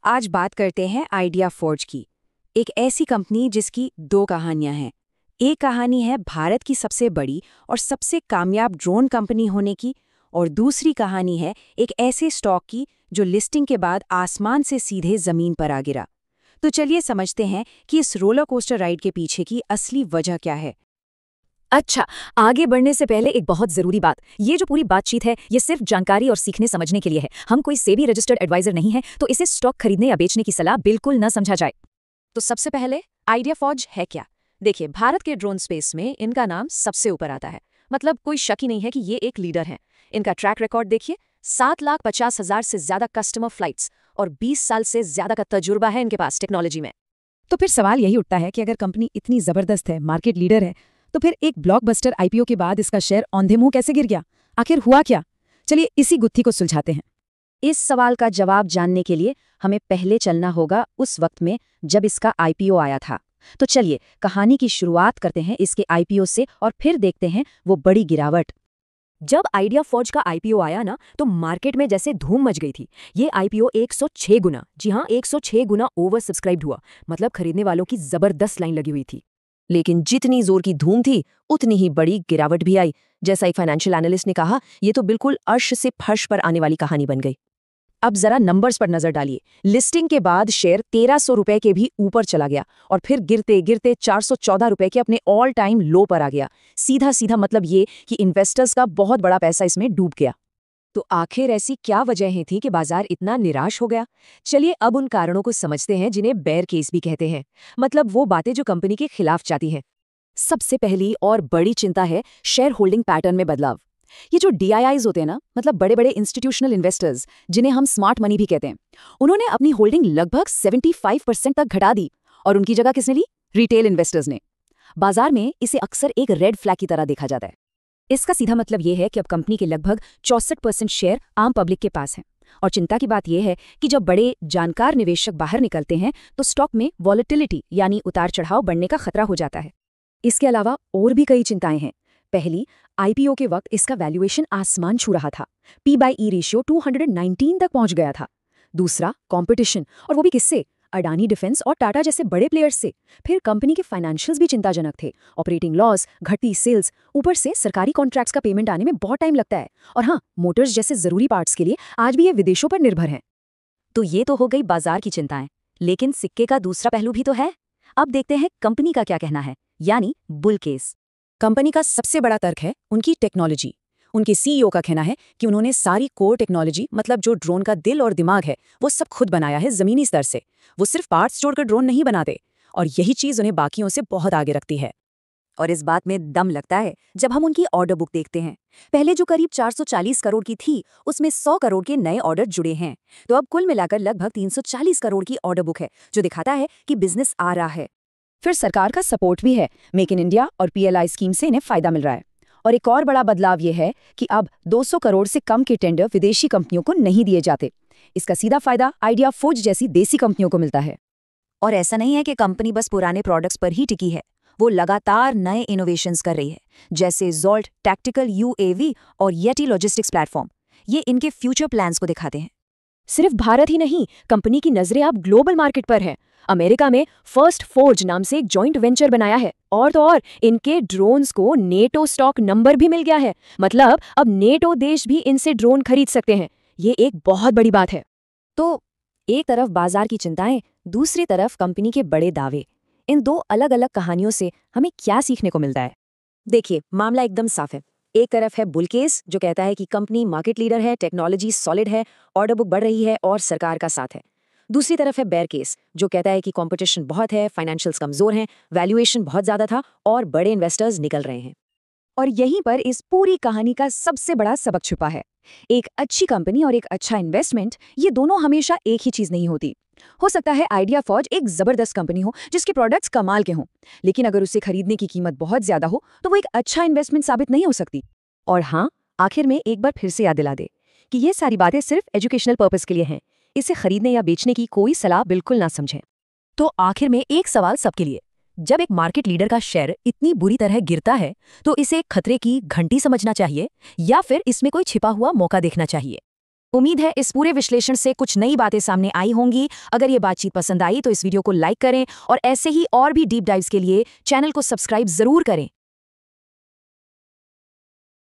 आज बात करते हैं आइडिया फॉर्ज की। एक ऐसी कंपनी जिसकी दो कहानियां हैं। एक कहानी है भारत की सबसे बड़ी और सबसे कामयाब ड्रोन कंपनी होने की, और दूसरी कहानी है एक ऐसे स्टॉक की जो लिस्टिंग के बाद आसमान से सीधे जमीन पर आ गिरा। तो चलिए समझते हैं कि इस रोलर कोस्टर राइड के पीछे की असली वजह क्या है। अच्छा, आगे बढ़ने से पहले एक बहुत जरूरी बात। ये जो पूरी बातचीत है ये सिर्फ जानकारी और सीखने समझने के लिए है। हम कोई सेबी रजिस्टर्ड एडवाइजर नहीं है, तो इसे स्टॉक खरीदने या बेचने की सलाह बिल्कुल न समझा जाए। तो सबसे पहले आइडिया फॉर्ज है क्या? देखिए, भारत के ड्रोन स्पेस में इनका नाम सबसे ऊपर आता है। मतलब कोई शक ही नहीं है कि ये एक लीडर है। इनका ट्रैक रिकॉर्ड देखिए, 7,50,000 से ज्यादा कस्टमर फ्लाइट्स और 20 साल से ज्यादा का तजुर्बा है इनके पास टेक्नोलॉजी में। तो फिर सवाल यही उठता है कि अगर कंपनी इतनी जबरदस्त है, मार्केट लीडर है, तो फिर एक ब्लॉकबस्टर आईपीओ के बाद इसका शेयर औंधे मुंह कैसे गिर गया? आखिर हुआ क्या? चलिए इसी गुत्थी को सुलझाते हैं। इस सवाल का जवाब जानने के लिए हमें पहले चलना होगा उस वक्त में जब इसका आईपीओ आया था। तो चलिए कहानी की शुरुआत करते हैं इसके आईपीओ से और फिर देखते हैं वो बड़ी गिरावट। जब आइडिया फॉर्ज का आईपीओ आया ना, तो मार्केट में जैसे धूम मच गई थी। ये आईपीओ 106 गुना, जी हाँ 106 गुना ओवर सब्सक्राइब्ड हुआ। मतलब खरीदने वालों की जबरदस्त लाइन लगी हुई थी। लेकिन जितनी जोर की धूम थी उतनी ही बड़ी गिरावट भी आई। जैसा एक फाइनेंशियल एनालिस्ट ने कहा, ये तो बिल्कुल अर्श से फर्श पर आने वाली कहानी बन गई। अब जरा नंबर्स पर नजर डालिए। लिस्टिंग के बाद शेयर 1300 रुपए के भी ऊपर चला गया और फिर गिरते गिरते 414 रुपए के अपने ऑल टाइम लो पर आ गया। सीधा सीधा मतलब ये कि इन्वेस्टर्स का बहुत बड़ा पैसा इसमें डूब गया। तो आखिर ऐसी क्या वजहें थी कि बाजार इतना निराश हो गया? चलिए अब उन कारणों को समझते हैं जिन्हें बेयर केस भी कहते हैं। मतलब वो बातें जो कंपनी के खिलाफ जाती हैं। सबसे पहली और बड़ी चिंता है शेयर होल्डिंग पैटर्न में बदलाव। ये जो डीआईआईज होते हैं ना, मतलब बड़े बड़े इंस्टीट्यूशनल इन्वेस्टर्स, जिन्हें हम स्मार्ट मनी भी कहते हैं, उन्होंने अपनी होल्डिंग लगभग 75% तक घटा दी। और उनकी जगह किसने ली? रिटेल इन्वेस्टर्स ने। बाजार में इसे अक्सर एक रेड फ्लैग की तरह देखा जाता है। इसका सीधा मतलब ये है कि अब कंपनी के लगभग 64% शेयर आम पब्लिक के पास हैं। और चिंता की बात यह है कि जब बड़े जानकार निवेशक बाहर निकलते हैं तो स्टॉक में वॉलेटिलिटी यानी उतार चढ़ाव बढ़ने का खतरा हो जाता है। इसके अलावा और भी कई चिंताएं हैं। पहली, आईपीओ के वक्त इसका वैल्यूएशन आसमान छू रहा था। P/E रेशियो 219 तक पहुंच गया था। दूसरा, कंपटीशन, और वो भी किससे? अडानी डिफेंस और टाटा जैसे बड़े प्लेयर्स से। फिर कंपनी के फाइनेंशियल्स भी चिंताजनक थे। ऑपरेटिंग लॉस, घटती सेल्स, ऊपर से सरकारी कॉन्ट्रैक्ट्स का पेमेंट आने में बहुत टाइम लगता है। और हाँ, मोटर्स जैसे जरूरी पार्ट्स के लिए आज भी ये विदेशों पर निर्भर हैं। तो ये तो हो गई बाजार की चिंताएं, लेकिन सिक्के का दूसरा पहलू भी तो है। अब देखते हैं कंपनी का क्या कहना है, यानी बुल केस। कंपनी का सबसे बड़ा तर्क है उनकी टेक्नोलॉजी। उनके सीईओ का कहना है कि उन्होंने सारी कोर टेक्नोलॉजी, मतलब जो ड्रोन का दिल और दिमाग है, वो सब खुद बनाया है जमीनी स्तर से। वो सिर्फ पार्ट्स जोड़कर ड्रोन नहीं बनाते, और यही चीज उन्हें बाकियों से बहुत आगे रखती है। और इस बात में दम लगता है जब हम उनकी ऑर्डर बुक देखते हैं। पहले जो करीब 440 करोड़ की थी, उसमें 100 करोड़ के नए ऑर्डर जुड़े हैं। तो अब कुल मिलाकर लगभग 340 करोड़ की ऑर्डर बुक है, जो दिखाता है कि बिजनेस आ रहा है। फिर सरकार का सपोर्ट भी है। मेक इन इंडिया और पीएलआई स्कीम से इन्हें फायदा मिल रहा है। और एक और बड़ा बदलाव यह है कि अब 200 करोड़ से कम के टेंडर विदेशी कंपनियों को नहीं दिए जाते। इसका सीधा फायदा आइडिया फॉर्ज जैसी देसी कंपनियों को मिलता है। और ऐसा नहीं है कि कंपनी बस पुराने प्रोडक्ट्स पर ही टिकी है। वो लगातार नए इनोवेशंस कर रही है, जैसे जोल्ट टैक्टिकल यूएवी और येटी लॉजिस्टिक्स प्लेटफॉर्म। ये इनके फ्यूचर प्लान्स को दिखाते हैं। सिर्फ भारत ही नहीं, कंपनी की नजरें अब ग्लोबल मार्केट पर है। अमेरिका में फर्स्ट फोर्ज नाम से एक जॉइंट वेंचर बनाया है। और तो और इनके ड्रोन्स को नेटो स्टॉक नंबर भी मिल गया है। मतलब अब नेटो देश भी इनसे ड्रोन खरीद सकते हैं। ये एक बहुत बड़ी बात है। तो एक तरफ बाजार की चिंताएं, दूसरी तरफ कंपनी के बड़े दावे। इन दो अलग अलग कहानियों से हमें क्या सीखने को मिलता है? देखिए, मामला एकदम साफ है। एक तरफ है बुल केस, जो कहता है कि कंपनी मार्केट लीडर है, टेक्नोलॉजी सॉलिड है, ऑर्डर बुक बढ़ रही है और सरकार का साथ है। दूसरी तरफ है बेयर केस, जो कहता है कि कंपटीशन बहुत है, फाइनेंशियल्स कमजोर हैं, वैल्यूएशन बहुत ज्यादा था और बड़े इन्वेस्टर्स निकल रहे हैं। और यहीं पर इस पूरी कहानी का सबसे बड़ा सबक छुपा है। एक अच्छी कंपनी और एक अच्छा इन्वेस्टमेंट, ये दोनों हमेशा एक ही चीज नहीं होती। हो सकता है आइडिया फॉर्ज एक जबरदस्त कंपनी हो जिसके प्रोडक्ट्स कमाल के हों, लेकिन अगर उसे खरीदने की कीमत बहुत ज्यादा हो तो वो एक अच्छा इन्वेस्टमेंट साबित नहीं हो सकती। और हाँ, आखिर में एक बार फिर से याद दिला दे कि ये सारी बातें सिर्फ एजुकेशनल पर्पस के लिए हैं। इसे खरीदने या बेचने की कोई सलाह बिल्कुल ना समझें। तो आखिर में एक सवाल सबके लिए, जब एक मार्केट लीडर का शेयर इतनी बुरी तरह गिरता है तो इसे खतरे की घंटी समझना चाहिए या फिर इसमें कोई छिपा हुआ मौका देखना चाहिए? उम्मीद है इस पूरे विश्लेषण से कुछ नई बातें सामने आई होंगी। अगर ये बातचीत पसंद आई तो इस वीडियो को लाइक करें और ऐसे ही और भी डीप डाइव्स के लिए चैनल को सब्सक्राइब जरूर करें।